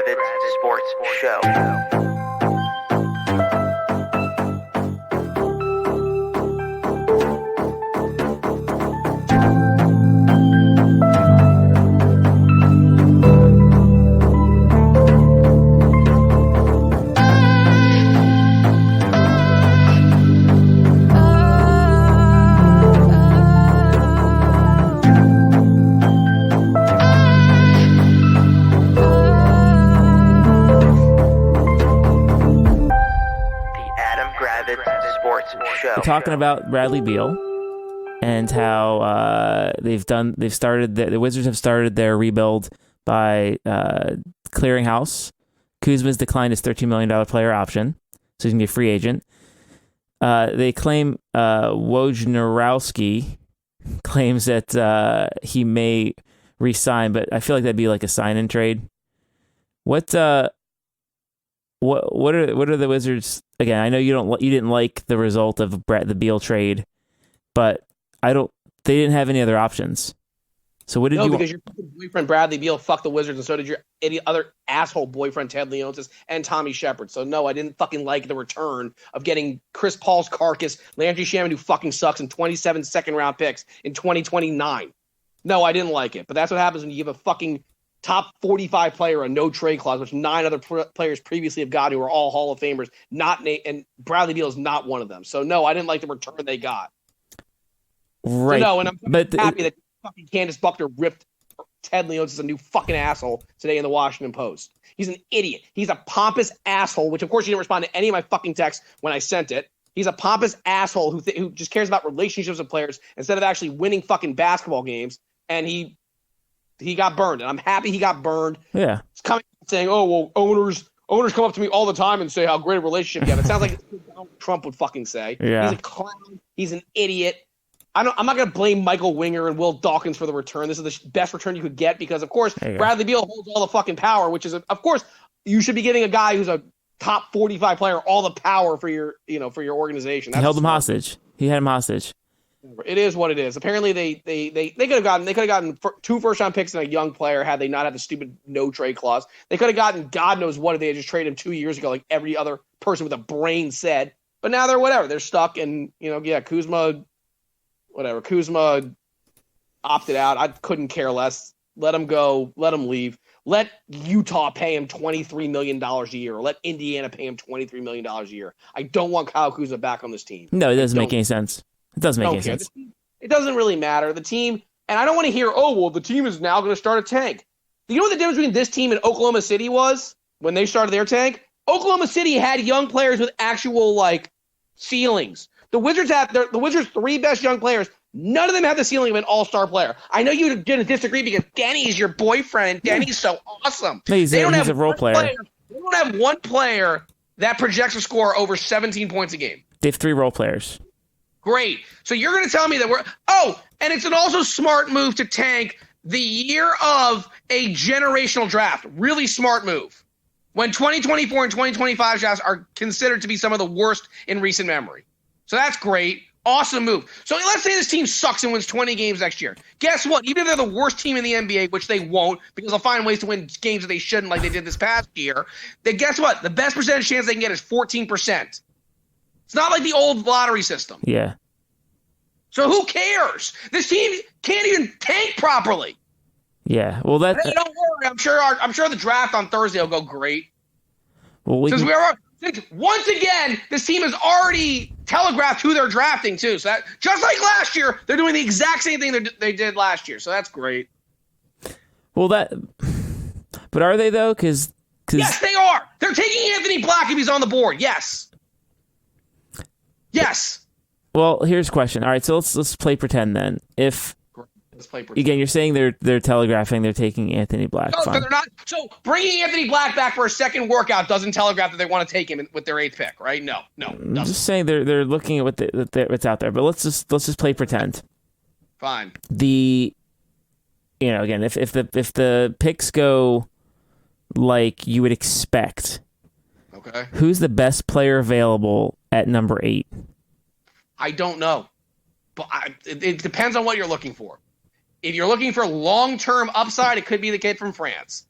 Gravitz Sports Show. We're talking about Bradley Beal and how the Wizards have started their rebuild by clearing house. Kuzma's declined his $13 million player option, so he's going to be a free agent. They claim Wojnarowski claims that he may re-sign, but I feel like that'd be like a sign-in trade. What are the Wizards? Again, I know you didn't like the result of the Beal trade, but they didn't have any other options. So what did you? No, because your boyfriend Bradley Beal fucked the Wizards, and so did your other asshole boyfriend Ted Leonsis and Tommy Shepard. So no, I didn't fucking like the return of getting Chris Paul's carcass, Landry Shamet, who fucking sucks, and 27 second-round picks in 2029. No, I didn't like it. But that's what happens when you give a fucking top 45 player a no-trade clause, which 9 other players previously have got who are all Hall of Famers, and Bradley Beal is not one of them. So, no, I didn't like the return they got. Right. So, no, and I'm happy that fucking Candace Buckner ripped Ted Leonsis a new fucking asshole today in the Washington Post. He's an idiot. He's a pompous asshole, which, of course, you didn't respond to any of my fucking texts when I sent it. He's a pompous asshole who just cares about relationships with players instead of actually winning fucking basketball games, and he got burned, and I'm happy he got burned. Yeah. He's coming saying, oh, well, owners come up to me all the time and say how great a relationship you have. It sounds like Donald Trump would fucking say. Yeah. He's a clown. He's an idiot. I'm not going to blame Michael Winger and Will Dawkins for the return. This is the best return you could get because, of course, Bradley Beal holds all the fucking power, which is, of course, you should be giving a guy who's a top 45 player all the power for your organization. He held him hostage. He had him hostage. It is what it is. Apparently, they could have gotten 2 first-round picks and a young player had they not had the stupid no-trade clause. They could have gotten God knows what if they had just traded him 2 years ago, like every other person with a brain said. But now they're whatever. They're stuck, and Kuzma opted out. I couldn't care less. Let him go. Let him leave. Let Utah pay him $23 million a year, or let Indiana pay him $23 million a year. I don't want Kyle Kuzma back on this team. No, it doesn't make any sense. It doesn't make any sense. It doesn't really matter. The team, and I don't want to hear, the team is now going to start a tank. You know what the difference between this team and Oklahoma City was when they started their tank? Oklahoma City had young players with actual, ceilings. The Wizards have the Wizards' 3 best young players. None of them have the ceiling of an all-star player. I know you're going to disagree because Denny's your boyfriend, and Denny's so awesome. No, he's a role player. They don't have one player that projects a score over 17 points a game. They have 3 role players. Great. So you're going to tell me that and it's an also smart move to tank the year of a generational draft. Really smart move. When 2024 and 2025 drafts are considered to be some of the worst in recent memory. So that's great. Awesome move. So let's say this team sucks and wins 20 games next year. Guess what? Even if they're the worst team in the NBA, which they won't, because they'll find ways to win games that they shouldn't like they did this past year, then guess what? The best percentage chance they can get is 14%. It's not like the old lottery system. Yeah. So who cares? This team can't even tank properly. Yeah. Well, don't worry. I'm sure the draft on Thursday will go great. Well, once again, this team has already telegraphed who they're drafting too. So that just like last year, they're doing the exact same thing they did last year. So that's great. Well, but are they though? Because yes, they are. They're taking Anthony Black if he's on the board. Yes. Well, here's a question. All right, so let's play pretend then. Let's play pretend. Again, you're saying they're telegraphing they're taking Anthony Black. No, they're not. So bringing Anthony Black back for a second workout doesn't telegraph that they want to take him with their 8th pick, right? No. I'm just saying they're looking at what's out there. But let's just play pretend. Fine. Again, if the picks go like you would expect, okay, who's the best player available at number 8? I don't know, but it depends on what you're looking for. If you're looking for long-term upside, it could be the kid from France.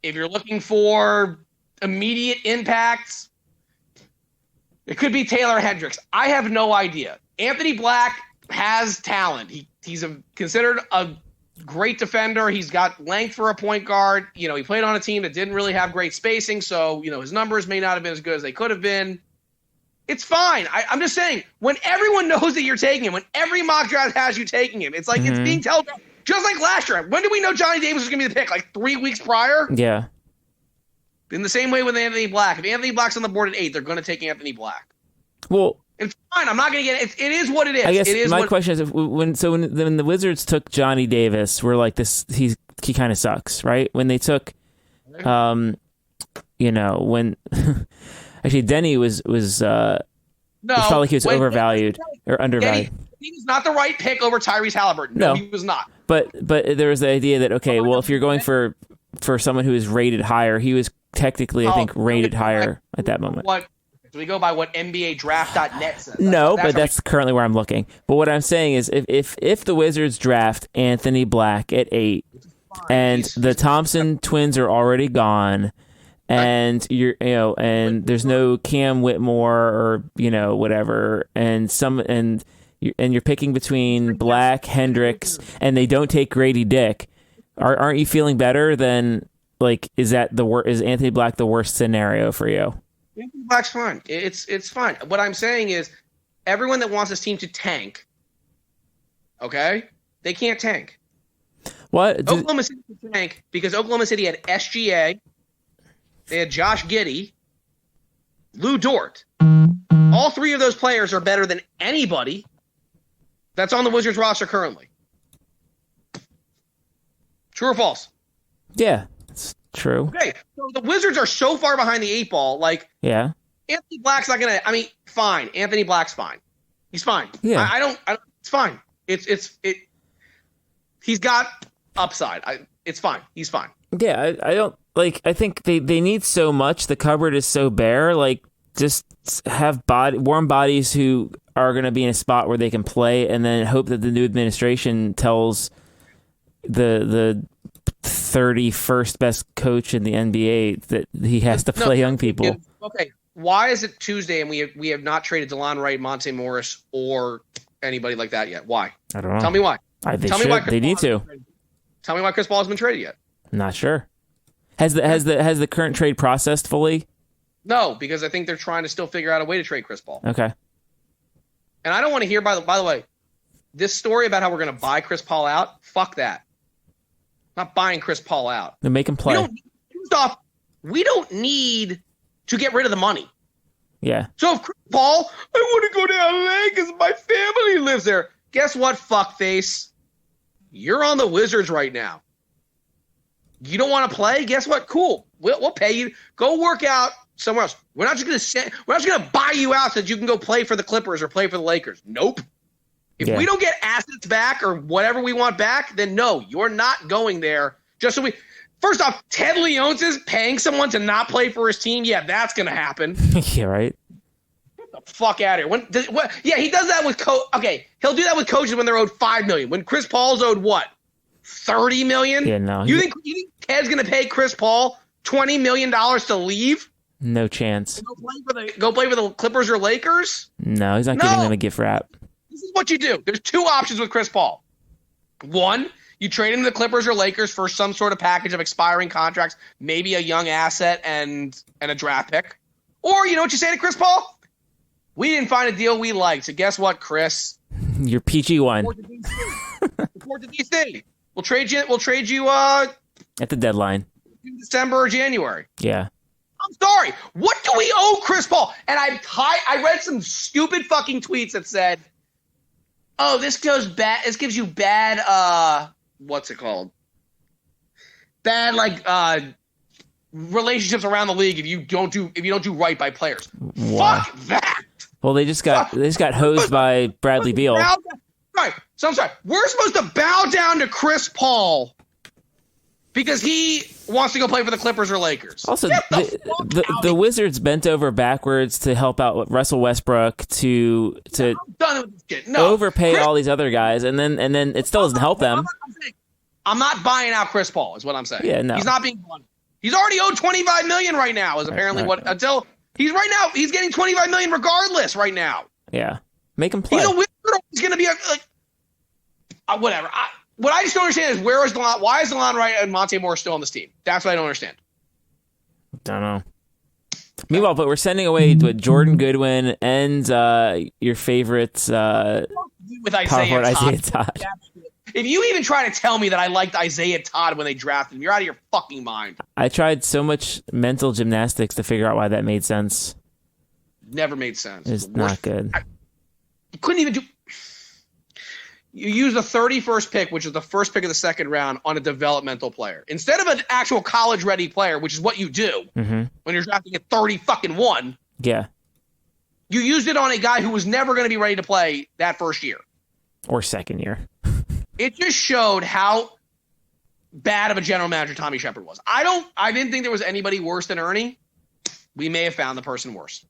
If you're looking for immediate impacts, it could be Taylor Hendricks. I have no idea. Anthony Black has talent. He's considered a great defender. He's got length for a point guard. He played on a team that didn't really have great spacing, so his numbers may not have been as good as they could have been. It's fine. I'm just saying, when everyone knows that you're taking him, when every mock draft has you taking him, it's like it's being telegraphed. Just like last year. When did we know Johnny Davis was going to be the pick? Like 3 weeks prior? Yeah. In the same way with Anthony Black. If Anthony Black's on the board at 8, they're going to take Anthony Black. Well, it's fine. I'm not going to get it. It is what it is. I guess it is my question is, when the Wizards took Johnny Davis, we're like, he kind of sucks, right? When they took, when actually Denny was felt like he was overvalued or undervalued. He was not the right pick over Tyrese Halliburton. No, he was not. But there was the idea that, okay, well, if you're going for someone who is rated higher, he was technically, I think, rated higher at that moment. Do we go by what NBA Draft.net says? That's currently where I'm looking. But what I'm saying is, if the Wizards draft Anthony Black at 8, and the Thompson twins are already gone, and and there's no Cam Whitmore or whatever, and you're picking between Black, Hendricks, and they don't take Grady Dick, aren't you feeling better than, like, is Anthony Black the worst scenario for you? Anthony Black's fine. It's fine. What I'm saying is, everyone that wants this team to tank, okay, they can't tank. What? Oklahoma City can tank because Oklahoma City had SGA, they had Josh Giddey, Lou Dort. All 3 of those players are better than anybody that's on the Wizards roster currently. True or false? Yeah, it's true. Okay, so the Wizards are so far behind the 8 ball. Like, yeah, Anthony Black's not gonna. I mean, fine. Anthony Black's fine. He's fine. Yeah, I don't. It's fine. He's got upside. It's fine. He's fine. Yeah, I don't like. I think they need so much. The cupboard is so bare. Like, just have warm bodies who are going to be in a spot where they can play, and then hope that the new administration tells the 31st best coach in the NBA that he has to play young people. Okay, why is it Tuesday and we have not traded DeLon Wright, Monte Morris, or anybody like that yet? Why? I don't know. Tell me why. They need to. Tell me why Chris Paul hasn't been traded yet. Not sure. Has the current trade processed fully? No, because I think they're trying to still figure out a way to trade Chris Paul. Okay. And I don't want to hear, by the way, this story about how we're going to buy Chris Paul out. Fuck that. Not buying Chris Paul out. Then make him play. We don't need to get rid of the money. Yeah. So if Chris Paul, I want to go to LA because my family lives there. Guess what, fuckface? You're on the Wizards right now. You don't want to play? Guess what? Cool. We'll pay you. Go work out somewhere else. We're not just going to buy you out so that you can go play for the Clippers or play for the Lakers. Nope. If we don't get assets back or whatever we want back, then no, you're not going there. First off, Ted Leonsis is paying someone to not play for his team. Yeah, that's going to happen. Yeah, right. Get the fuck out of here. He does that with Okay, he'll do that with coaches when they're owed $5 million. When Chris Paul's owed what? $30 million? Yeah, no. You think Ted's going to pay Chris Paul $20 million to leave? No chance. Go play for the Clippers or Lakers? No, he's not giving them a gift wrap. This is what you do. There's 2 options with Chris Paul. One, you trade him to the Clippers or Lakers for some sort of package of expiring contracts, maybe a young asset and a draft pick. Or you know what you say to Chris Paul? We didn't find a deal we liked. So guess what, Chris? You're PG1. Report to DC. We'll trade you at the deadline. December or January. Yeah. I'm sorry. What do we owe Chris Paul? And I read some stupid fucking tweets that said, "Oh, this gives you bad what's it called? Bad relationships around the league if you don't do right by players." What? Fuck that. Well, they just got hosed by Bradley Beal. Right. So I'm sorry. We're supposed to bow down to Chris Paul because he wants to go play for the Clippers or Lakers. Also, the Wizards bent over backwards to help out Russell Westbrook to I'm done with this shit. No. overpay all these other guys, and then it still doesn't help them. I'm not buying out Chris Paul, is what I'm saying. Yeah, no. He's not being blunt. He's already owed $25 million right now. Is apparently he's getting $25 million regardless right now. Yeah, make him play. He's a Wizard. He's going to be whatever. What I just don't understand is why is DeLon Wright and Monte Morris still on this team? That's what I don't understand. Don't know. Meanwhile, but we're sending away Jordan Goodwin and your favorites with Isaiah Todd. If you even try to tell me that I liked Isaiah Todd when they drafted him, you're out of your fucking mind. I tried so much mental gymnastics to figure out why that made sense. Never made sense. It's not good. You couldn't even do. You use the 31st pick, which is the first pick of the second round, on a developmental player instead of an actual college-ready player, which is what you do when you're drafting at 30-1. Yeah. You used it on a guy who was never going to be ready to play that first year or second year. It just showed how bad of a general manager Tommy Shepard was. I didn't think there was anybody worse than Ernie. We may have found the person worse.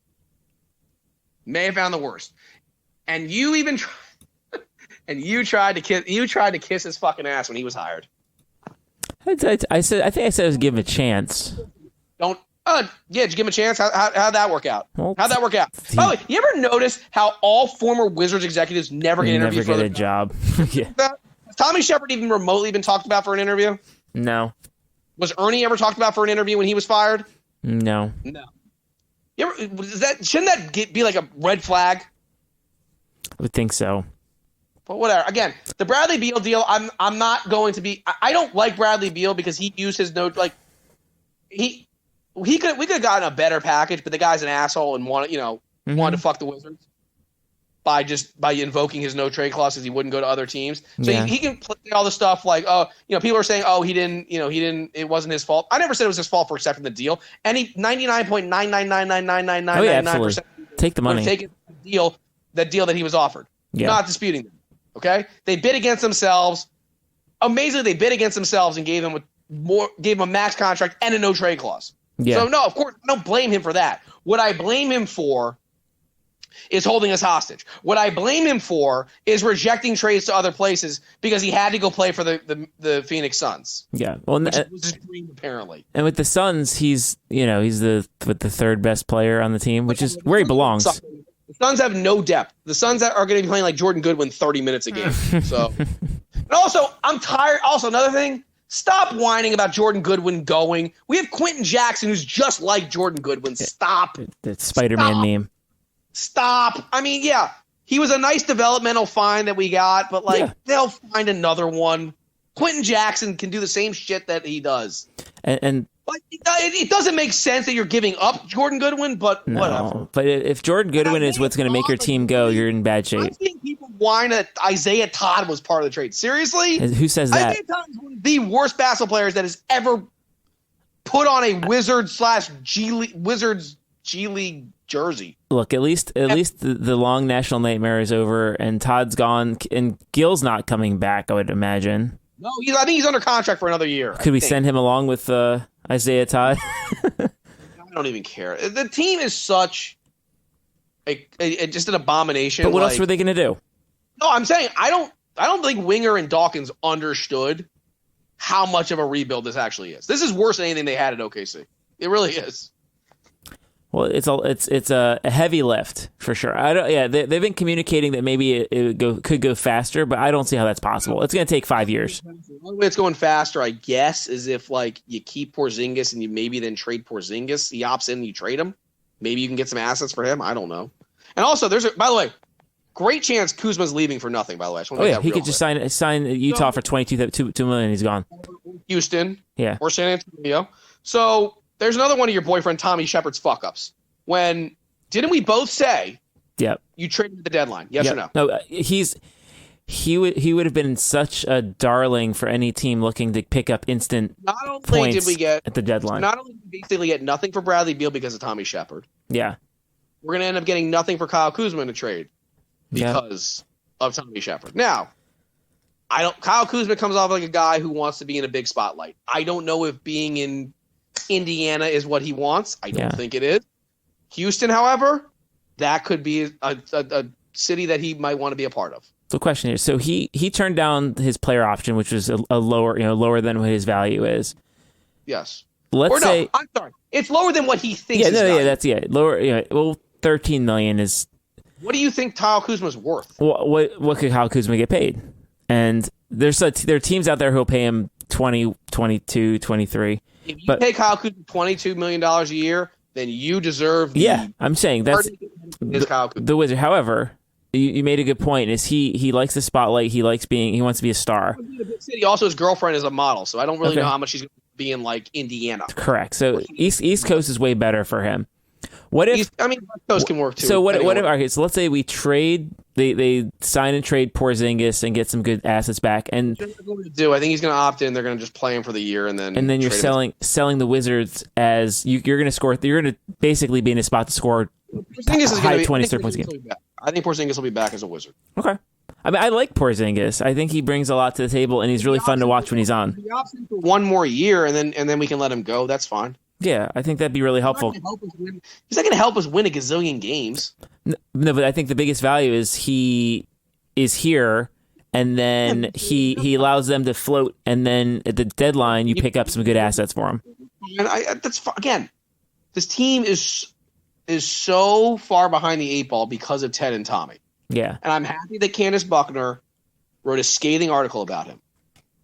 May have found the worst. And you even tried to kiss his fucking ass when he was hired. I think I said I was give him a chance. Did you give him a chance? How'd that work out? How'd that work out? By the way, you ever notice how all former Wizards executives never get interviewed for a job? Yeah. Has Tommy Shepard even remotely been talked about for an interview? No. Was Ernie ever talked about for an interview when he was fired? No. Shouldn't that be like a red flag? I would think so. But whatever. Again, the Bradley Beal deal, I'm not going to be. I don't like Bradley Beal because he used his note like we could have gotten a better package, but the guy's an asshole and wanted to fuck the Wizards by invoking his no trade clause because he wouldn't go to other teams. So he can play all the stuff like, people are saying, he didn't, it wasn't his fault. I never said it was his fault for accepting the deal. And he 99.9999999% take the money. Take the deal that he was offered. Yeah. Not disputing them. Okay? They bid against themselves. Amazingly, they bid against themselves and gave him a max contract and a no trade clause. Yeah. So no, of course, I don't blame him for that. What I blame him for is holding us hostage. What I blame him for is rejecting trades to other places because he had to go play for the Phoenix Suns. Yeah, well, which was his dream apparently. And with the Suns, he's the third best player on the team, which is where he belongs. The Suns have no depth. The Suns are going to be playing like Jordan Goodwin 30 minutes a game. So, and also, I'm tired. Also, another thing. Stop whining about Jordan Goodwin going. We have Quentin Jackson, who's just like Jordan Goodwin. Stop. That Spider-Man meme. Stop. I mean, yeah, he was a nice developmental find that we got, but they'll find another one. Quentin Jackson can do the same shit that he does. And it doesn't make sense that you're giving up Jordan Goodwin, but whatever. But if Jordan Goodwin is what's going to make your team go, you're in bad shape. I'm seeing people whine that Isaiah Todd was part of the trade. Seriously? Who says that? Isaiah Todd is one of the worst basketball players that has ever put on a Wizards G League jersey. Look, at least the long national nightmare is over, and Todd's gone, and Gil's not coming back, I would imagine. No, I think he's under contract for another year. Could we send him along with Isaiah Todd? I don't even care. The team is such just an abomination. But what else were they going to do? No, I'm saying I don't think Winger and Dawkins understood how much of a rebuild this actually is. This is worse than anything they had at OKC. It really is. Well, it's a heavy lift for sure. They've been communicating that maybe it could go faster, but I don't see how that's possible. It's going to take 5 years. The only way it's going faster, I guess, is if you keep Porzingis and you maybe then trade Porzingis. He opts in and you trade him. Maybe you can get some assets for him. I don't know. And also, by the way, great chance Kuzma's leaving for nothing. By the way, he could just sign Utah for $22 million. He's gone. Houston, or San Antonio. So. There's another one of your boyfriend Tommy Shepard's fuck ups. Didn't we both say? Yep. You traded at the deadline? Yes or no? No. He would have been such a darling for any team looking to pick up instant points at the deadline. Not only did we basically get nothing for Bradley Beal because of Tommy Shepard. Yeah. We're going to end up getting nothing for Kyle Kuzma in a trade because of Tommy Shepard. Now, Kyle Kuzma comes off like a guy who wants to be in a big spotlight. I don't know if being in Indiana is what he wants. I don't think it is. Houston, however, that could be a city that he might want to be a part of. The question is, so he turned down his player option, which was a lower than what his value is. Yes. let's say I'm sorry, it's lower than what he thinks. Lower. Yeah, well, $13 million is. What do you think Kyle Kuzma's worth? Well, what could Kyle Kuzma get paid? And there are teams out there who'll pay him 20, 22, 23. If you pay Kyle Kuzma $22 million a year, then you deserve. I'm saying that's the Wizard. However, you made a good point. Is he likes the spotlight? He wants to be a star. He also, his girlfriend is a model, so I don't really know how much he's going to be in like Indiana. Correct. So East Coast is way better for him. What if? West Coast can work too. So what if? Okay, so let's say we trade. They sign and trade Porzingis and get some good assets back. And I think he's going to opt in. They're going to just play him for the year, and then you're selling the Wizards as you're going to score. You're going to basically be in a spot to score high 20 points a game. I think Porzingis will be back as a Wizard. Okay. I mean, I like Porzingis. I think he brings a lot to the table, and he's really fun to watch when he's on. He opts in for one more year, and then we can let him go. That's fine. Yeah, I think that'd be really helpful. He's not going to help us win a gazillion games. No, but I think the biggest value is he is here, and then he allows them to float, and then at the deadline you pick up some good assets for him. And again, this team is so far behind the eight ball because of Ted and Tommy. Yeah, and I'm happy that Candace Buckner wrote a scathing article about him.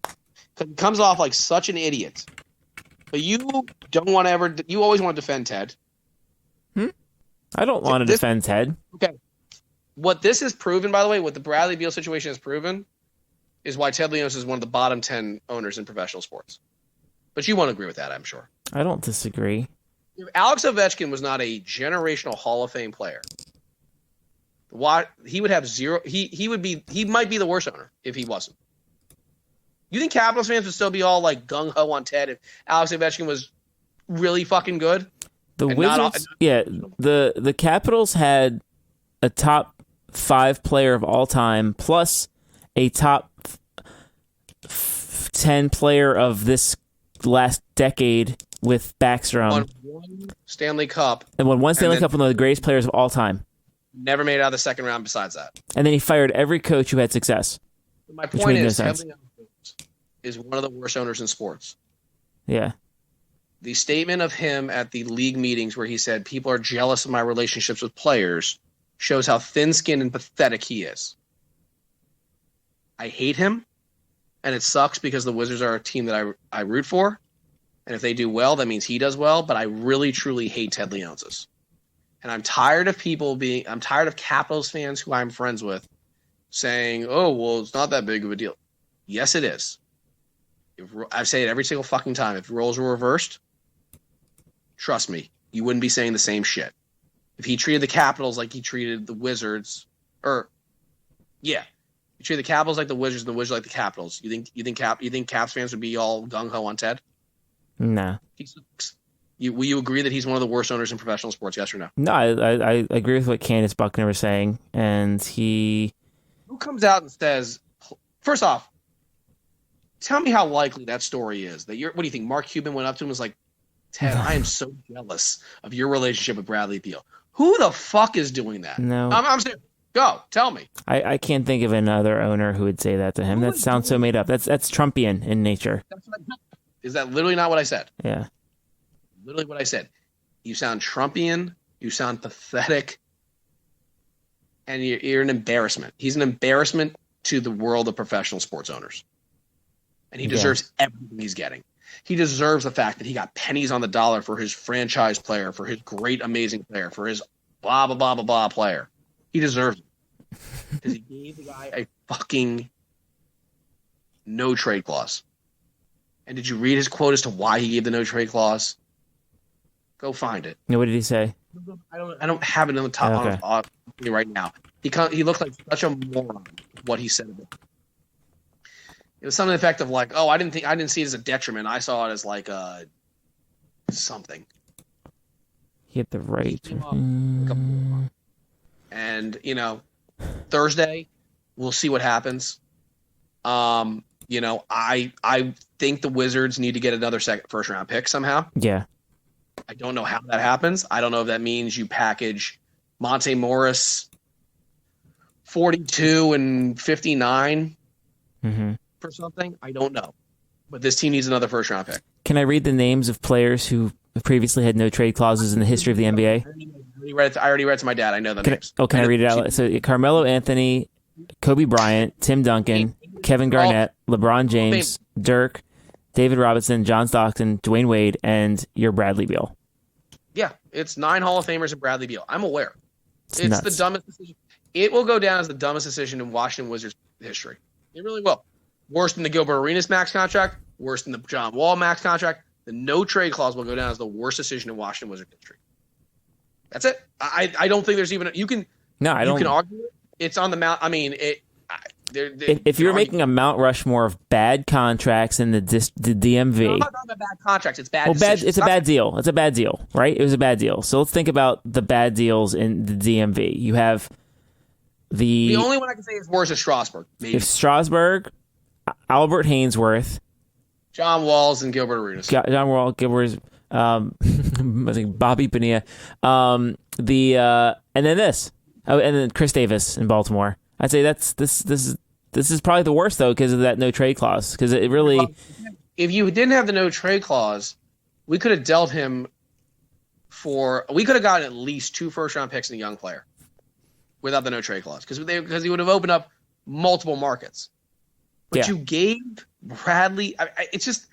Because he comes off like such an idiot. But you don't want to ever. You always want to defend Ted. I don't want to defend Ted. Okay. What this has proven, by the way, what the Bradley Beal situation has proven, is why Ted Leonsis is one of the bottom 10 owners in professional sports. But you won't agree with that, I'm sure. I don't disagree. If Alex Ovechkin was not a generational Hall of Fame player, he would have zero. He might be the worst owner if he wasn't. You think Capitals fans would still be all like gung ho on Ted if Alex Ovechkin was really fucking good? The Wizards, the Capitals had a top 5 player of all time, plus a top 10 player of this last decade with Backstrom. Won one Stanley Cup. And won one Stanley Cup, one of the greatest players of all time. Never made it out of the second round besides that. And then he fired every coach who had success. My point is, Ted is one of the worst owners in sports. Yeah. The statement of him at the league meetings where he said, people are jealous of my relationships with players, shows how thin-skinned and pathetic he is. I hate him, and it sucks because the Wizards are a team that I root for. And if they do well, that means he does well, but I really, truly hate Ted Leonsis. And I'm tired of Capitals fans who I'm friends with saying, oh, well, it's not that big of a deal. Yes, it is. I say it every single fucking time. If roles were reversed, trust me, you wouldn't be saying the same shit. If he treated the Capitals like he treated the Wizards, he treated the Capitals like the Wizards and the Wizards like the Capitals. You think Caps fans would be all gung ho on Ted? No. He sucks. Will you agree that he's one of the worst owners in professional sports? Yes or no? No, I agree with what Candace Buckner was saying, and who comes out and says, first off, tell me how likely that story is. What do you think? Mark Cuban went up to him and was like, Ted, I am so jealous of your relationship with Bradley Beal. Who the fuck is doing that? No. I'm saying, go, tell me. I can't think of another owner who would say that to him. That sounds so made up. That's Trumpian in nature. Is that literally not what I said? Yeah. Literally what I said. You sound Trumpian. You sound pathetic. And you're an embarrassment. He's an embarrassment to the world of professional sports owners. And he deserves everything he's getting. He deserves the fact that he got pennies on the dollar for his franchise player, for his great, amazing player, for his blah, blah, blah, blah, blah player. He deserves it. Because he gave the guy a fucking no trade clause. And did you read his quote as to why he gave the no trade clause? Go find it. What did he say? I don't have it on the top on right now. He looked like such a moron. What he said about it. It was something to the effect of like, oh, I didn't see it as a detriment. I saw it as like something. He hit the right. And Thursday, we'll see what happens. I think the Wizards need to get another first round pick somehow. Yeah. I don't know how that happens. I don't know if that means you package Monte Morris 42 and 59 for something. I don't know. But this team needs another first round pick. Can I read the names of players who previously had no trade clauses in the history of the NBA? I already read it to my dad. I know the names. Can I read it out? So Carmelo Anthony, Kobe Bryant, Tim Duncan, Kevin Garnett, LeBron James, Dirk, David Robinson, John Stockton, Dwayne Wade, and your Bradley Beal. Yeah, it's 9 Hall of Famers and Bradley Beal. I'm aware. It's nuts. the dumbest decision. It will go down as the dumbest decision in Washington Wizards history. It really will. Worse than the Gilbert Arenas max contract, worse than the John Wall max contract. The no trade clause will go down as the worst decision in Washington Wizards history. That's it. I don't think there's even you can argue it. It's on the mount. I mean, if you're making a Mount Rushmore of bad contracts in the DMV, no, I'm not talking about bad contracts. It's bad. It's a bad deal. It's a bad deal, right? It was a bad deal. So let's think about the bad deals in the DMV. You have the only one I can say is worse is Strasburg. Maybe if Strasburg, Albert Hainsworth, John Walls, and Gilbert Arenas. John Wall, Gilbert. I think Bobby Bonilla. And then this. Oh, and then Chris Davis in Baltimore. I'd say this is probably the worst though because of that no trade clause. Because it really, if you didn't have the no trade clause, we could have dealt him we could have gotten at least 2 first-round picks in a young player without the no trade clause because he would have opened up multiple markets. But you gave Bradley. It's just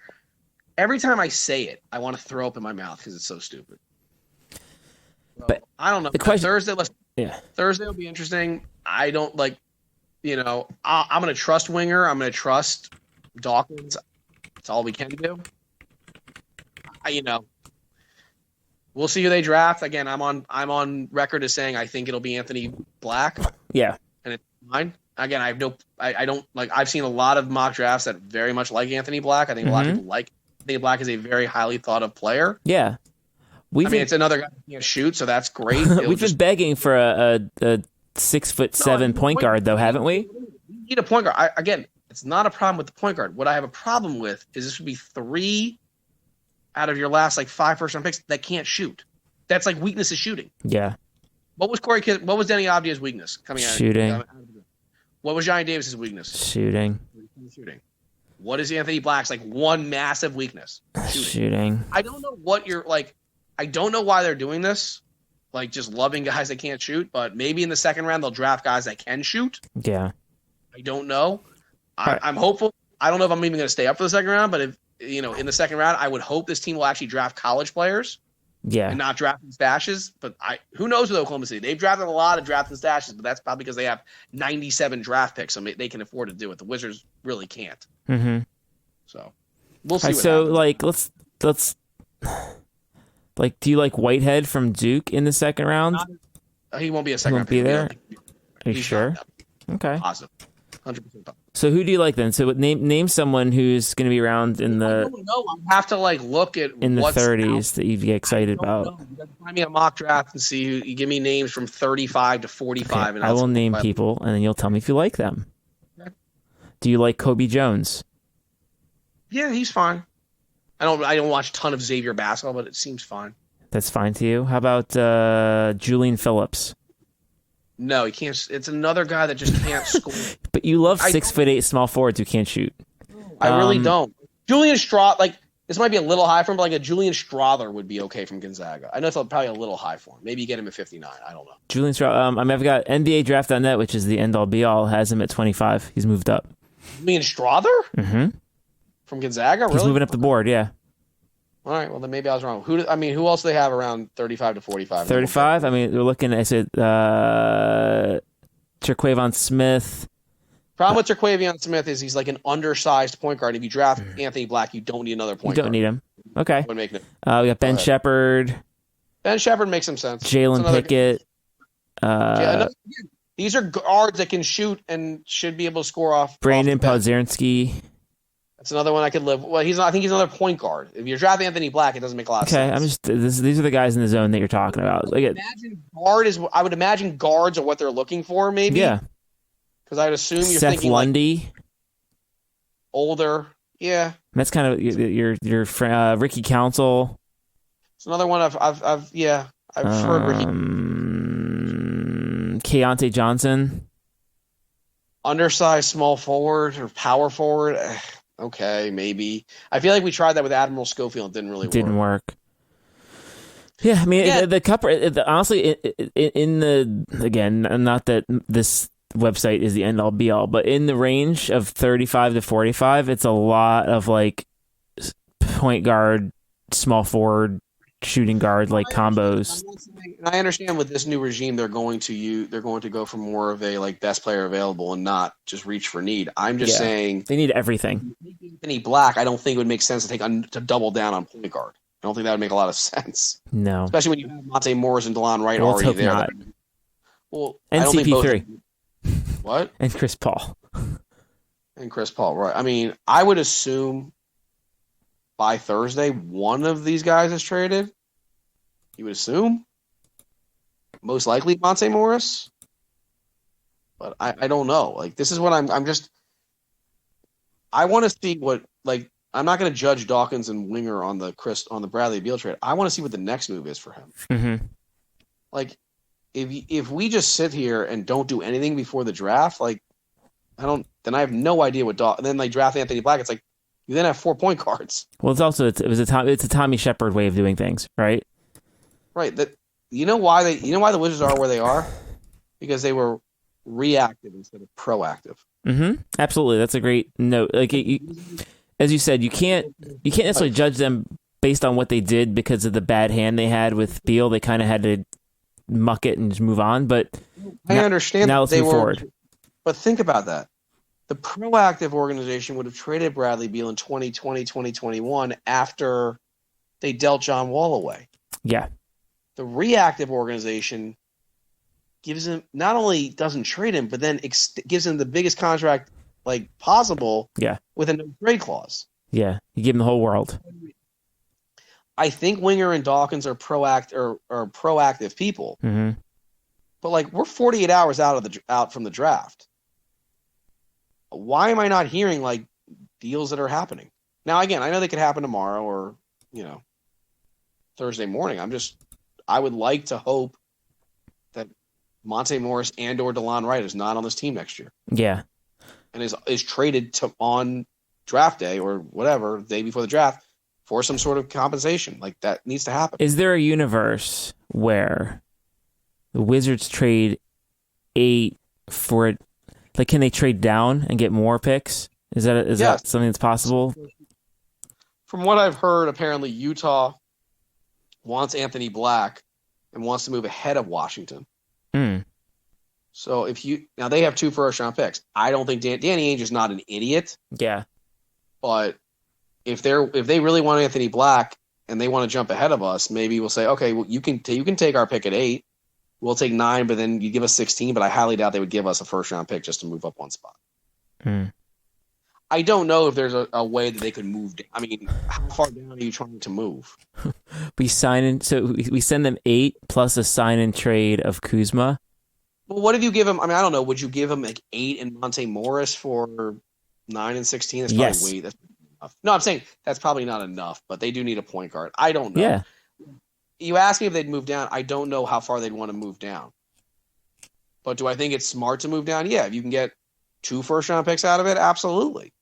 every time I say it, I want to throw up in my mouth because it's so stupid. So, but I don't know. The question, Thursday will be interesting. I don't I'm going to trust Winger. I'm going to trust Dawkins. That's all we can do. We'll see who they draft. Again, I'm on record as saying I think it'll be Anthony Black. Yeah, and it's fine. Again, I've seen a lot of mock drafts that very much like Anthony Black. I think a lot of people like Anthony Black is a very highly thought of player. Yeah. It's another guy who can't shoot, so that's great. We've been begging for a 6'7" point guard, though, haven't we? We need a point guard. Again, it's not a problem with the point guard. What I have a problem with is this would be 3 out of your last 5 first-round picks that can't shoot. That's weakness is shooting. Yeah. What was Denny Avdia's weakness coming out? Shooting. What was Johnny Davis's weakness? Shooting. What is Anthony Black's one massive weakness? Shooting. I don't know what you're I don't know why they're doing this, just loving guys that can't shoot, but maybe in the second round they'll draft guys that can shoot. Yeah. I don't know. I'm hopeful. I don't know if I'm even going to stay up for the second round, but if in the second round, I would hope this team will actually draft college players. Yeah. And not drafting stashes. But who knows with Oklahoma City? They've drafted a lot of drafting stashes, but that's probably because they have 97 draft picks, so they can afford to do it. The Wizards really can't. Mm-hmm. So we'll see. Let's do you like Whitehead from Duke in the second round? He won't be a second round pick. Be there? Are you sure? Okay. Positive. 100% positive. So who do you like then? So name someone who's going to be around in the. I don't know. I have to look at in the 30s that you'd get excited about. You got to find me a mock draft and see who. You give me names from 35 to 45, okay. and I will name people, and then you'll tell me if you like them. Okay. Do you like Kobe Jones? Yeah, he's fine. I don't watch a ton of Xavier basketball, but it seems fine. That's fine to you. How about Julian Phillips? No, he can't. It's another guy that just can't score. But you love 6'8" small forwards who can't shoot. I really don't. Julian Strother, this might be a little high for him, but a Julian Strother would be okay from Gonzaga. I know it's probably a little high for him. Maybe you get him at 59. I don't know. Julian Strother. I've got NBA Draft.net, which is the end-all be-all, has him at 25. He's moved up. Julian Strother? Mm-hmm. From Gonzaga, really? He's moving up the board, yeah. All right, well, then maybe I was wrong. Who else do they have around 35 to 45? 35? We're looking at, Terquavion Smith. Problem with Terquavion Smith is he's an undersized point guard. If you draft Anthony Black, you don't need another point guard. You don't need him. Okay. We got Ben Shepherd. Ben Shepherd makes some sense. Jalen Pickett. These are guards that can shoot and should be able to score off. Brandon Podziemski. That's another one I could live. Well, he's not. I think he's another point guard. If you're drafting Anthony Black, it doesn't make a lot of sense. These are the guys in the zone that you're talking about. I would imagine guards are what they're looking for, maybe. Yeah. Because I'd assume you're Seth thinking Lundy. Older. Yeah. That's kind of your friend, Ricky Council. It's another one I've heard Ricky. Keontae Johnson. Undersized small forward or power forward. okay, maybe. I feel like we tried that with Admiral Schofield. It didn't really Didn't work. work. Yeah, I mean, the cup. Honestly, in the again, not that this website is the end all be all, but in the range of 35 to 45, it's a lot of like point guard, small forward, shooting guard like combos. And I understand with this new regime, they're going to go for more of a like best player available and not just reach for need. I'm just saying they need everything. Anthony Black, I don't think it would make sense to double down on point guard. I don't think that would make a lot of sense. No, especially when you have Monte Morris and DeLon Wright let's already hope there. Not. Well, and CP3. What? And Chris Paul. And Chris Paul, right? I mean, I would assume by Thursday one of these guys is traded. You would assume, most likely Monte Morris, but I don't know. Like this is what I'm just. I want to see what like. I'm not going to judge Dawkins and Winger on the Bradley Beal trade. I want to see what the next move is for him. Mm-hmm. Like, if we just sit here and don't do anything before the draft, like, then I have no idea what and then they draft Anthony Black. It's like you then have 4 point guards. Well, it's a Tommy Shepard way of doing things, right? Right. That you know why the Wizards are where they are, because they were reactive instead of proactive. Mm-hmm. Absolutely, that's a great note. Like as you said, you can't necessarily judge them based on what they did because of the bad hand they had with Beal. They kind of had to muck it and just move on. But I understand. Now let's move forward. But think about that. The proactive organization would have traded Bradley Beal in 2020, 2021 after they dealt John Wall away. Yeah. The reactive organization gives him not only doesn't trade him, but then gives him the biggest contract like possible. Yeah. With a no trade clause. Yeah. You give him the whole world. I think Winger and Dawkins are proactive people. Mm-hmm. But like we're 48 hours out from the draft. Why am I not hearing like deals that are happening? Now again, I know they could happen tomorrow or, Thursday morning. I would like to hope that Monte Morris and or DeLon Wright is not on this team next year. Yeah. And is traded on draft day or whatever, day before the draft for some sort of compensation. Like that needs to happen. Is there a universe where the Wizards trade 8 for it? Like, can they trade down and get more picks? Is that something that's possible? From what I've heard, apparently Utah wants Anthony Black and wants to move ahead of Washington. Mm. So now they have 2 first-round picks. I don't think Danny Ainge is not an idiot. Yeah. But if they really want Anthony Black and they want to jump ahead of us, maybe we'll say, okay, well, you can take our pick at 8. We'll take 9, but then you give us 16. But I highly doubt they would give us a first-round pick just to move up 1 spot. Mm. I don't know if there's a way that they could move down. I mean, how far down are you trying to move? We send them 8 plus a sign and trade of Kuzma. Well, what if you give him? I mean, I don't know. Would you give him like 8 and Monte Morris for 9 and 16? That's probably that's enough. No, I'm saying that's probably not enough. But they do need a point guard. I don't know. Yeah. You asked me if they'd move down. I don't know how far they'd want to move down. But do I think it's smart to move down? Yeah. If you can get 2 first-round picks out of it, absolutely.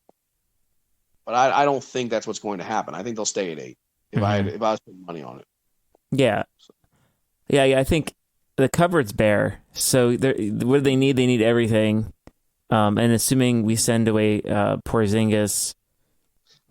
But I don't think that's what's going to happen. I think they'll stay at 8 if I was putting money on it. Yeah. Yeah, I think the cupboard's bare. So what do they need? They need everything. And assuming we send away Porzingis.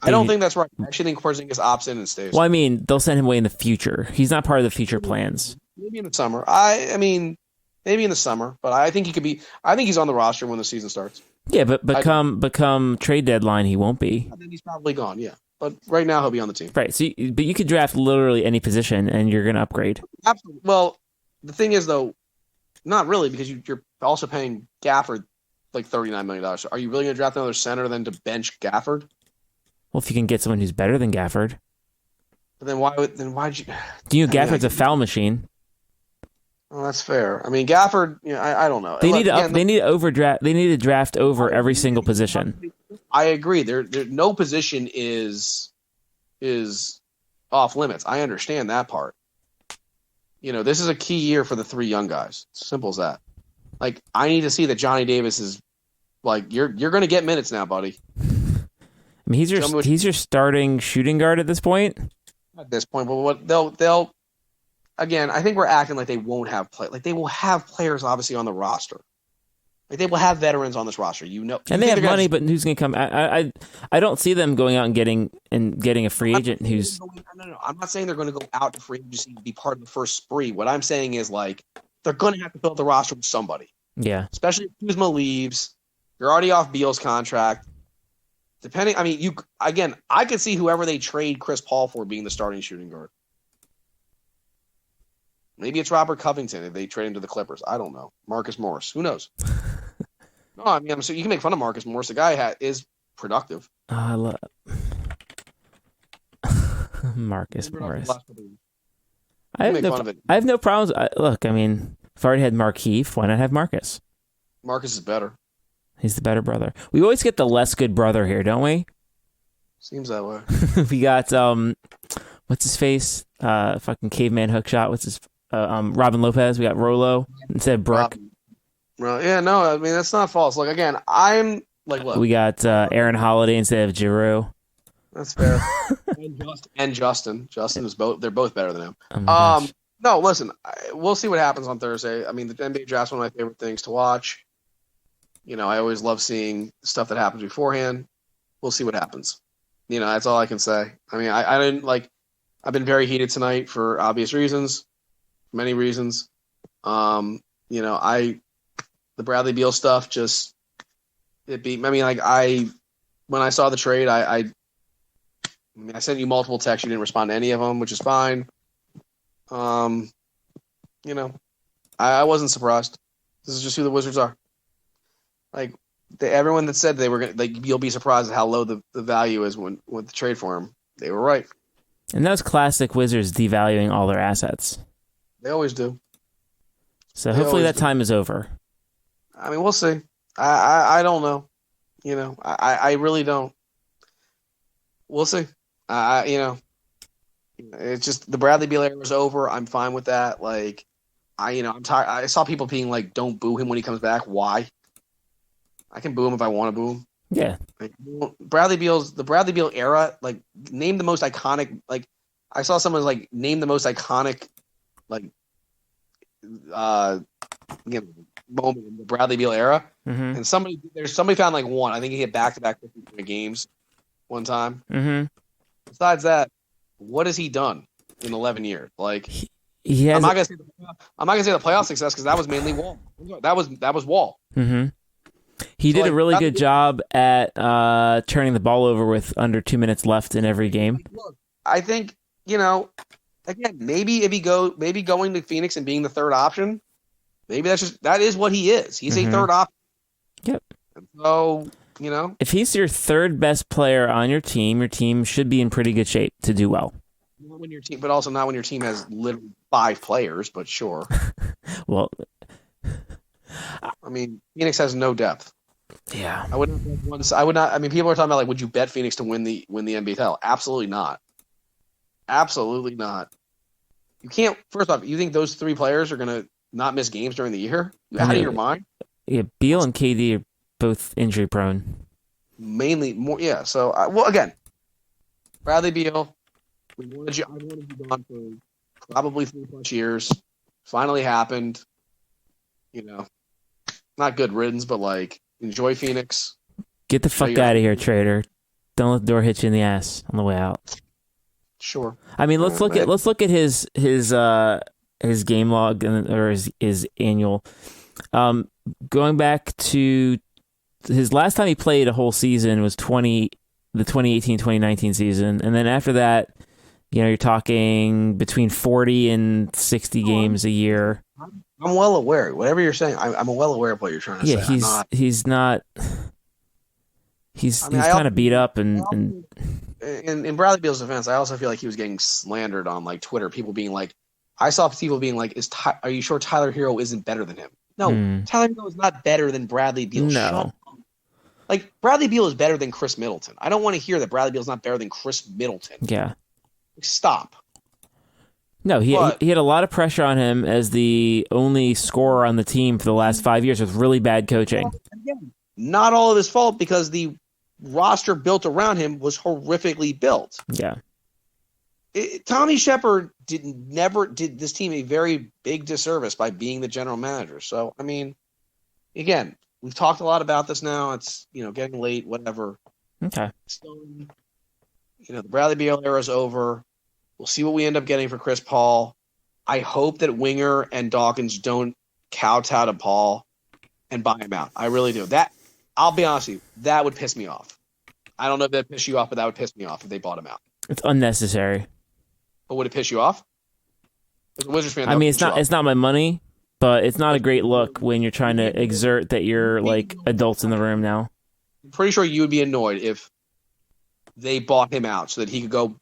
I don't think that's right. I actually think Porzingis opts in and stays. Well, I mean, they'll send him away in the future. He's not part of the future plans. Maybe in the summer. I mean, maybe in the summer. But I think he could be. I think he's on the roster when the season starts. Yeah, but become trade deadline, he won't be. I think he's probably gone. Yeah, but right now he'll be on the team. Right. So, but you could draft literally any position, and you're going to upgrade. Absolutely. Well, the thing is, though, not really, because you're also paying Gafford like $39 million. So are you really going to draft another center then to bench Gafford? Well, if you can get someone who's better than Gafford. But then why'd you? Do you know Gafford's a foul machine? Well, that's fair. I mean, Gafford. I don't know. They need to draft over every single position. I agree. There no position is off limits. I understand that part. This is a key year for the 3 young guys. Simple as that. Like, I need to see that Johnny Davis is like you're going to get minutes now, buddy. I mean, he's your starting shooting guard at this point. At this point, but what they'll again, I think we're acting like they won't have they will have players obviously on the roster. Like they will have veterans on this roster, and they have money, but who's going to come? I don't see them going out and getting a free agent who's. No. I'm not saying they're going to go out to free agency to be part of the first spree. What I'm saying is like they're going to have to build the roster with somebody. Yeah, especially if Kuzma leaves. You're already off Beal's contract. I could see whoever they trade Chris Paul for being the starting shooting guard. Maybe it's Robert Covington if they trade him to the Clippers. I don't know. Marcus Morris. Who knows? No, I mean, so you can make fun of Marcus Morris. The guy is productive. I love Marcus Morris. I have no problems. Look, I mean, if I already had Markieff, why not have Marcus? Marcus is better. He's the better brother. We always get the less good brother here, don't we? Seems that way. We got what's his face? Fucking caveman hook shot. What's his? Robin Lopez. We got Rolo instead of Brooke. Yeah, no, I mean that's not false. Like again, I'm like, look. We got Aaron Holiday instead of Giroux. That's fair. and Justin. Justin is both. They're both better than him. Oh no, listen. We'll see what happens on Thursday. I mean, the NBA draft's one of my favorite things to watch. I always love seeing stuff that happens beforehand. We'll see what happens. That's all I can say. I mean, I didn't like. I've been very heated tonight for obvious reasons, many reasons. The Bradley Beal stuff just it beat. I mean, like when I saw the trade, I sent you multiple texts. You didn't respond to any of them, which is fine. I wasn't surprised. This is just who the Wizards are. Like everyone that said they were gonna, like, you'll be surprised at how low the value is when the trade for him. They were right. And that was classic Wizards devaluing all their assets. They always do. So hopefully that time is over. I mean, we'll see. I don't know. I really don't. We'll see. It's just the Bradley Beal era is over. I'm fine with that. Like, I'm tired. I saw people being like, "Don't boo him when he comes back." Why? I can boo him if I want to boo him. Yeah. Like, the Bradley Beal era. Like, name the most iconic. Like, I saw someone like name the most iconic, like, moment in the Bradley Beal era. Mm-hmm. And somebody found like one. I think he hit back-to-back 50-point games one time. Mm-hmm. Besides that, what has he done in 11 years? Like, he has I'm not gonna say the playoff success because that was mainly Wall. That was Wall. Mm-hmm. He did a really good job at turning the ball over with under 2 minutes left in every game. Look, I think again, maybe going to Phoenix and being the third option. Maybe that is what he is. He's a third option. Yep. And so if he's your third best player on your team should be in pretty good shape to do well. Not when your team, but also not when your team has literally 5 players. But sure. Well, I mean, Phoenix has no depth. Yeah. I would not. I mean, people are talking about like, would you bet Phoenix to win the NBA title? Absolutely not. Absolutely not. You can't. First off, you think those 3 players are gonna not miss games during the year? You out of your mind? Yeah, Beal and KD are both injury prone. Mainly more. Yeah. So again, Bradley Beal. I wanted you gone for probably 3+ years. Finally happened. Not good riddance, but like, enjoy Phoenix. Get the fuck out of here, trader. Don't let the door hit you in the ass on the way out. Sure. I mean, let's look at his game log or his annual. Going back to his last time he played a whole season was the 2018-2019 season, and then after that, you're talking between 40 and 60 games a year. I'm well aware. Whatever you're saying, I'm well aware of what you're trying to say. Yeah, he's kind of beat up and in Bradley Beal's defense, I also feel like he was getting slandered on like Twitter. People being like, I saw people being like, "Are you sure Tyler Hero isn't better than him?" No, Tyler Hero is not better than Bradley Beal. No. Like, Bradley Beal is better than Chris Middleton. I don't want to hear that Bradley Beal is not better than Chris Middleton. Yeah. Stop. No, he had a lot of pressure on him as the only scorer on the team for the last 5 years with really bad coaching. Again, not all of his fault because the roster built around him was horrifically built. Yeah. Tommy Shepard never did this team a very big disservice by being the general manager. So, I mean, again, we've talked a lot about this now. It's, getting late, whatever. Okay. So, the Bradley Beal era is over. We'll see what we end up getting for Chris Paul. I hope that Winger and Dawkins don't kowtow to Paul and buy him out. I really do. I'll be honest with you, that would piss me off. I don't know if that'd piss you off, but that would piss me off if they bought him out. It's unnecessary. But would it piss you off? As a Wizards fan, I mean, it's not my money, but it's not a great look when you're trying to exert that you're like adults in the room now. I'm pretty sure you would be annoyed if they bought him out so that he could go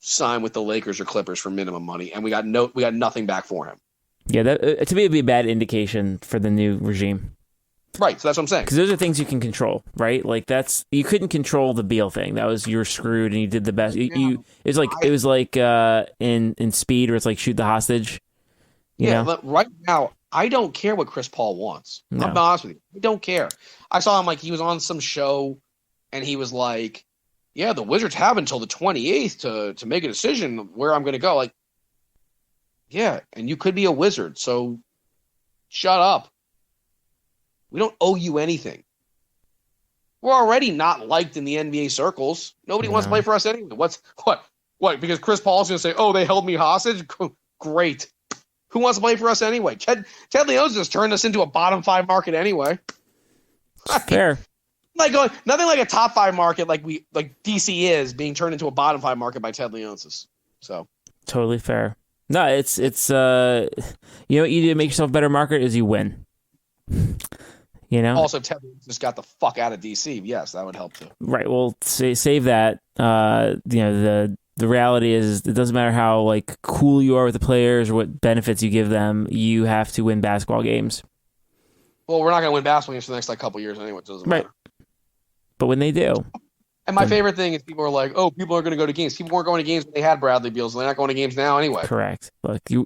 sign with the Lakers or Clippers for minimum money, and we got nothing back for him. Yeah, that to me would be a bad indication for the new regime. Right, so that's what I'm saying. Because those are things you can control, right? Like you couldn't control the Beal thing. That was you're screwed, and you did the best. It was like in Speed, where it's like shoot the hostage. You know? But right now I don't care what Chris Paul wants. No. I'm honest with you, I don't care. I saw him like he was on some show, and he was like, "Yeah, the Wizards have until the 28th to make a decision where I'm going to go." Like, yeah, and you could be a Wizard, so shut up. We don't owe you anything. We're already not liked in the NBA circles. Nobody wants to play for us anyway. What? Because Chris Paul's going to say, "Oh, they held me hostage." Great. Who wants to play for us anyway? Ted Leon's just turned us into a bottom 5 market anyway. Fair. Nothing like a top 5 market like DC is being turned into a bottom 5 market by Ted Leonsis. So totally fair. No, it's you know what you do to make yourself a better market is you win. Also, Ted just got the fuck out of DC. Yes, that would help too. Right. Well, save that. The reality is it doesn't matter how like cool you are with the players or what benefits you give them. You have to win basketball games. Well, we're not going to win basketball games for the next couple years anyway. It doesn't matter. But when they do. And my favorite thing is people are like, "Oh, people are going to go to games." People weren't going to games when they had Bradley Beal, so they're not going to games now anyway. Correct. Look, you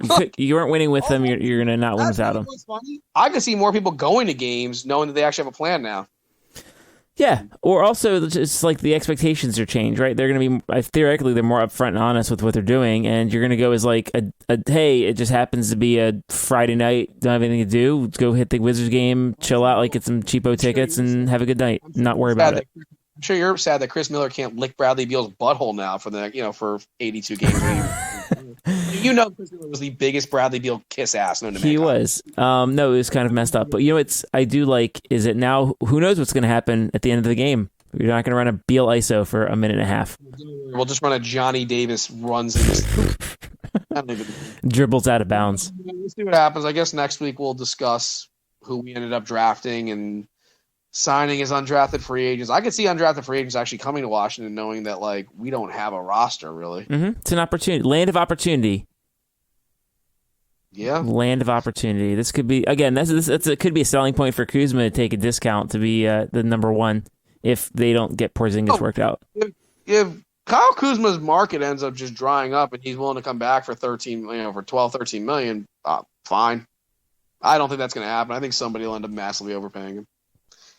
weren't winning with them. You're going to not win without them. I can see more people going to games knowing that they actually have a plan now. Yeah, or also it's like the expectations are changed, right? They're going to be theoretically they're more upfront and honest with what they're doing, and you're going to go as like a hey, it just happens to be a Friday night, don't have anything to do, let's go hit the Wizards game, chill out, like get some cheapo tickets, and have a good night, not worry about it. I'm sure you're sad that Chris Miller can't lick Bradley Beal's butthole now for 82 games. Chris Miller was the biggest Bradley Beal kiss ass known to mankind. He was. No, it was kind of messed up. But I do like, is it now, who knows what's going to happen at the end of the game? You're not going to run a Beal ISO for a minute and a half. We'll just run a Johnny Davis runs and dribbles out of bounds. We'll see what happens. I guess next week we'll discuss who we ended up drafting and signing as undrafted free agents. I could see undrafted free agents actually coming to Washington knowing that like we don't have a roster really. Mm-hmm. It's an opportunity. Land of opportunity. Yeah. Land of opportunity. This could be, again, it could be a selling point for Kuzma to take a discount to be the number one if they don't get Porzingis worked out. If Kyle Kuzma's market ends up just drying up and he's willing to come back for for 12, 13 million, fine. I don't think that's going to happen. I think somebody will end up massively overpaying him.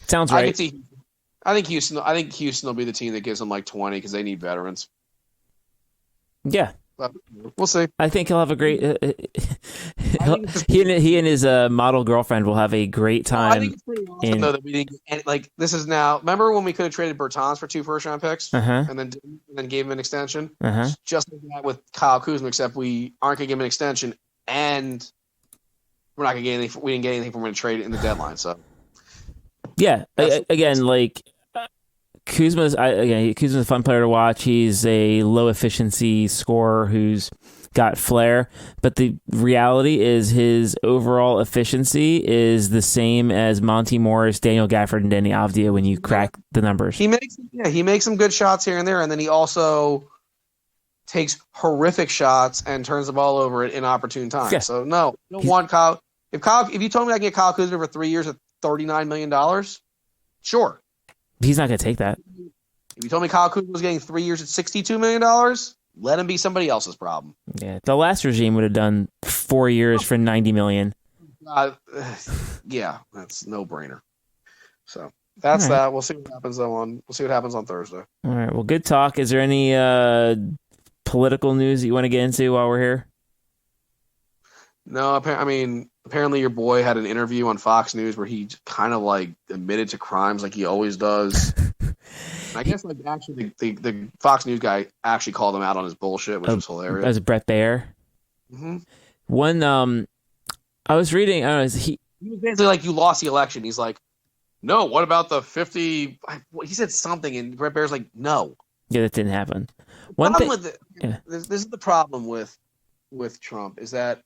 Sounds right. I think Houston will be the team that gives them like 20 because they need veterans. Yeah. But we'll see. I think he'll have a great. He and his model girlfriend will have a great time. I think it's pretty awesome though that we didn't. And like this is now. Remember when we could have traded Bertans for 2 first-round picks, and then gave him an extension? Just like that with Kyle Kuzma, except we aren't going to give him an extension, and we're not going to get anything. We didn't get anything from him to trade it in the deadline. So yeah, again, like. Kuzma's a fun player to watch. He's a low efficiency scorer who's got flair, but the reality is his overall efficiency is the same as Monty Morris, Daniel Gafford, and Danny Avdija when you crack the numbers. He makes some good shots here and there, and then he also takes horrific shots and turns the ball over at inopportune times. Yeah. So no, you don't want Kyle. If you told me I can get Kyle Kuzma for 3 years at $39 million, sure. He's not going to take that. If you told me Kyle Kuzma was getting 3 years at $62 million, let him be somebody else's problem. Yeah, the last regime would have done 4 years for $90 million. Yeah, that's no brainer. So That's All right. that. We'll see what happens on Thursday. All right. Well, good talk. Is there any political news that you want to get into while we're here? No, apparently your boy had an interview on Fox News where he kind of like admitted to crimes like he always does. I guess like actually the Fox News guy actually called him out on his bullshit, which was hilarious. That was Brett Baer. Mm-hmm. One, I was reading. I don't know. He was basically like, "You lost the election." He's like, "No, what about the 50?" He said something, and Brett Baer's like, "No." Yeah, that didn't happen. This is the problem with Trump is that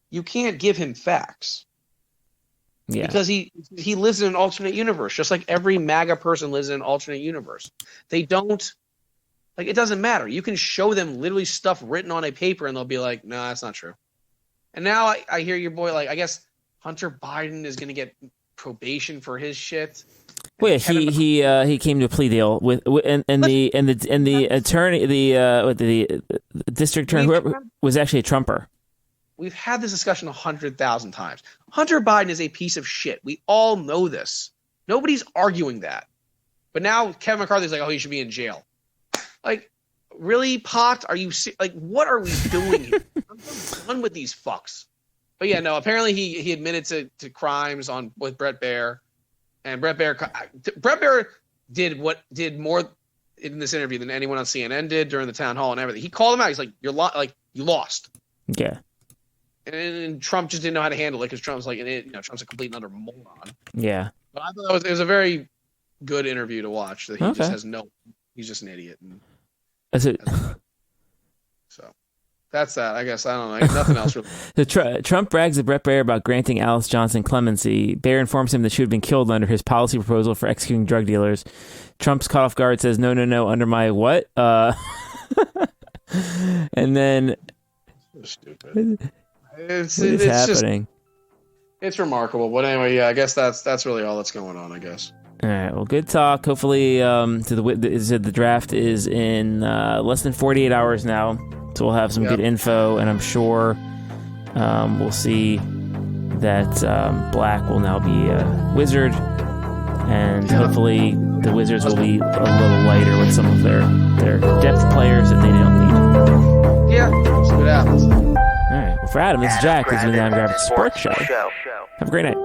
you can't give him facts. Yeah. Because he lives in an alternate universe, just like every MAGA person lives in an alternate universe. They don't like it doesn't matter. You can show them literally stuff written on a paper and they'll be like, no, that's not true. And now I hear your boy, like, I guess Hunter Biden is gonna get probation for his shit. Well, yeah, he came to a plea deal with and the attorney, the district attorney, whoever was actually a Trumper. We've had this discussion 100,000 times. Hunter Biden is a piece of shit. We all know this. Nobody's arguing that. But now Kevin McCarthy's like, oh, he should be in jail. Like, really, Pot? Are you like, what are we doing here? I'm done with these fucks. But yeah, no. Apparently, he admitted to crimes with Brett Baer, and Brett Baer did more in this interview than anyone on CNN did during the town hall and everything. He called him out. He's like, you lost. Yeah. And Trump just didn't know how to handle it because Trump's like, Trump's a complete and utter moron. Yeah. But I thought it was a very good interview to watch. That he just has he's just an idiot. And that's it. So that's that. I guess I don't know. Nothing else really. Trump brags to Brett Baer about granting Alice Johnson clemency. Baer informs him that she would have been killed under his policy proposal for executing drug dealers. Trump's caught off guard, says, no, under my what? And then... So stupid. It's happening? It's remarkable. But anyway, yeah, I guess that's really all that's going on, I guess. All right. Well, good talk. Hopefully, the draft is in less than 48 hours now, so we'll have some good info, and I'm sure we'll see that Black will now be a Wizard, and hopefully the Wizards will be a little lighter with some of their depth players that they don't need. Yeah, see what happens. All right. Well, for Adam, this is Jack. This is the Grab Sports Show. Have a great night.